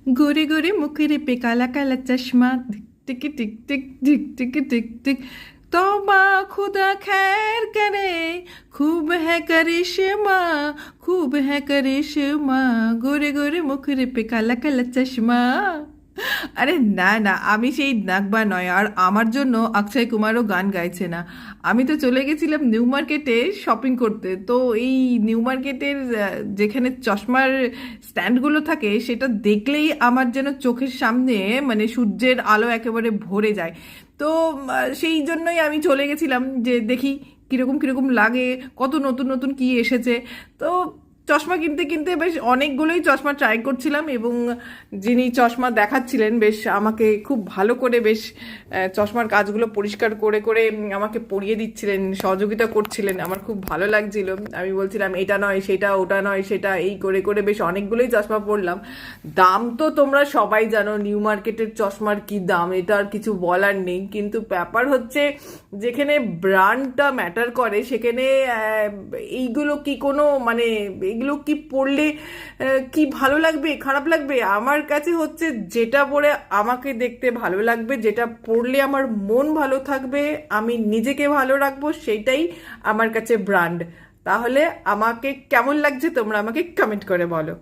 गोरे गोरे मुखरे पे काला काला चश्मा टिक टिक टिक टिक टिक टिक टिक तौबा खुदा खैर करे खूब है करिश्मा खूब है करिश्मा गोरे गोरे मुखरे पे काला काला चश्मा। আরে না না, আমি সেই নাকবা নয়, আর আমার জন্য অক্ষয় কুমারও গান গাইছে না। আমি তো চলে গেছিলাম নিউ মার্কেটে শপিং করতে। তো এই নিউ মার্কেটের যেখানে চশমার স্ট্যান্ডগুলো থাকে সেটা দেখলেই আমার যেন চোখের সামনে মানে সূর্যের আলো একেবারে ভরে যায়। তো সেই জন্যই আমি চলে গেছিলাম যে দেখি কীরকম কীরকম লাগে, কত নতুন নতুন কি এসেছে। তো চশমা কিনতে কিনতে বেশ অনেকগুলোই চশমা ট্রাই করছিলাম, এবং যিনি চশমা দেখাচ্ছিলেন বেশ আমাকে খুব ভালো করে বেশ চশমার কাজগুলো পরিষ্কার করে করে আমাকে পরিয়ে দিচ্ছিলেন, সহযোগিতা করছিলেন। আমার খুব ভালো লাগছিল। আমি বলছিলাম এটা নয় সেটা, ওটা নয় সেটা, এই করে করে বেশ অনেকগুলোই চশমা পরলাম। দাম তো তোমরা সবাই জানো নিউ মার্কেটের চশমার কি দাম, এটা আর কিছু বলার নেই। কিন্তু ব্যাপার হচ্ছে যেখানে ব্র্যান্ডটা ম্যাটার করে সেখানে এইগুলো কি কোনো মানে এগুলো কি পড়লে কি ভালো লাগবে খারাপ লাগবে, আমার কাছে হচ্ছে যেটা পরে আমাকে দেখতে ভালো লাগবে, যেটা পড়লে আমার মন ভালো থাকবে, আমি নিজেকে ভালো রাখবো, সেটাই আমার কাছে ব্র্যান্ড। তাহলে আমাকে কেমন লাগছে তোমরা আমাকে কমেন্ট করে বলো।